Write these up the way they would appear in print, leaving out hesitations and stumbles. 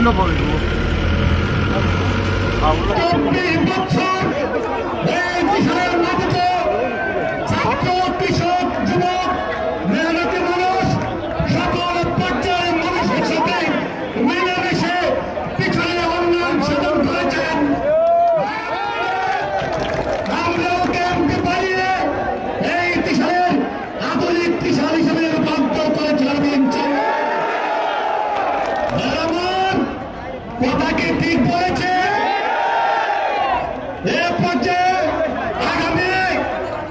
অন্য বলবো ছাত্র কৃষক যুবক মেহনতি মানুষ সকল পর্যায়ের মানুষের সাথে মিলেমিশে পিছনে উন্নয়ন সাধন করেছেন। আমরাও ক্যাম্পে পালিয়ে এই ত্রিশালের আধুনিক ত্রিশাল হিসেবে রূপান্তর করে চলবেন। কথা কি ঠিক বলেছে? এ পর্যায়ে আগামী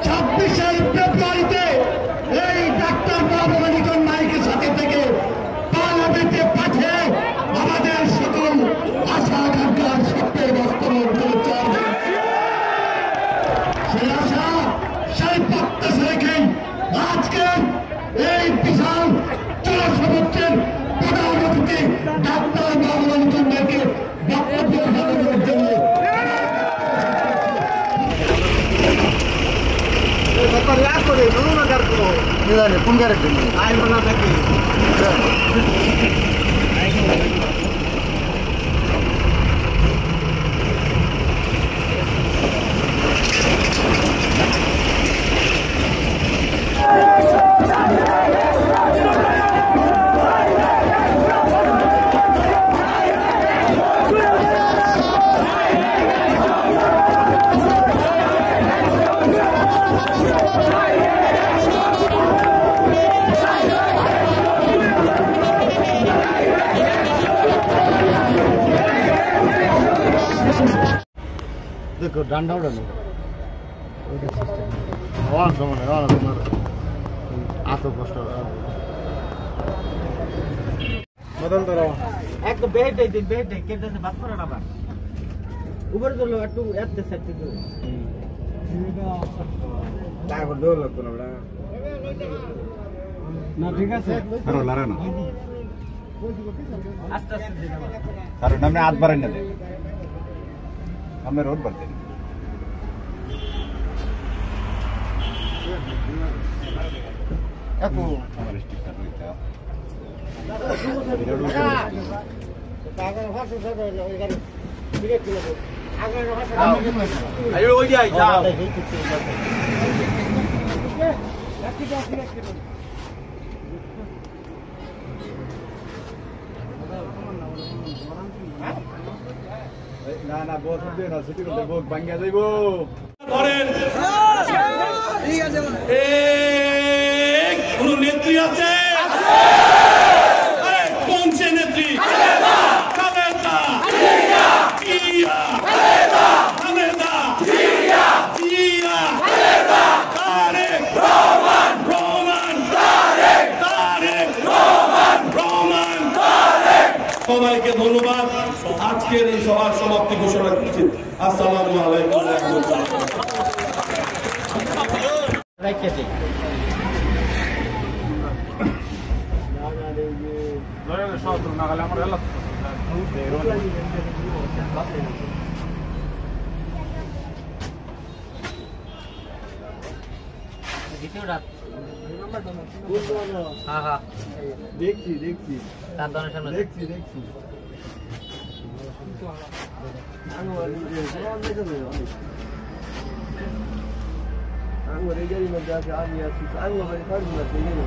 26 ফেব্রুয়ারিতে এই ডাক্তার বাবুল লিটন নায়কের সাথে থেকে পার্লামেন্টে পাঠিয়ে আমাদের সকল আশা আকাঙ্ক্ষার স্বপ্নের বাস্তবায়ন করে চলবে। সেই আশা সেই প্রত্যাশা রেখেই আজকে এই বিশাল জনসমুদ্রের প্রধান অতিথি ডাক্তার বাবুল লিটন নায়কে বক্তব্য দেওয়ার জন্য করে না কারো কোন গাড়ি আই বলা থাকে देखो डांडा उड़ानो তোমার এত কষ্ট বদল ধরো একদম বেড দিন বেড কেটে বাদ করে না আবার উপরে ধরলো একটু এত সেট দিতে তারপর দৌড় লাগতো না না ঠিক আছে আরো লারা না আস্তে আস্তে দিন আবার নামে হাত বাড়াই না দে हमें रोड बढ़ते हैं हमारे स्टिकर लेते हैं आयो हो गया जाओ না না বস হবে না সিটি করতে বক ভাঙিয়া যাইবো ধরেন ঠিক আছে এই কোন নেত্রী আছে আরে কোন সে নেত্রী খালেদা খালেদা জিয়া খালেদা খালেদা জিয়া জিয়া খালেদা তারেক রহমান রহমান তারেক তারেক রহমান রহমান তারেক সবাইকে ধন্যবাদ। আজকের এই সভার সমাপ্তি ঘোষণা করছি। আসসালামু আলাইকুম ওয়া রাহমাতুল্লাহ। দেখছি দেখছি তার দনের সামনে দেখছি দেখছি আঙ্গুরে গাড়ি মধ্যে আছে আমি আছি আঙ্গুরে ফাড়বো না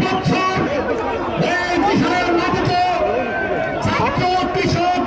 বছর এই বিশাল নবত ছাত্র কৃষক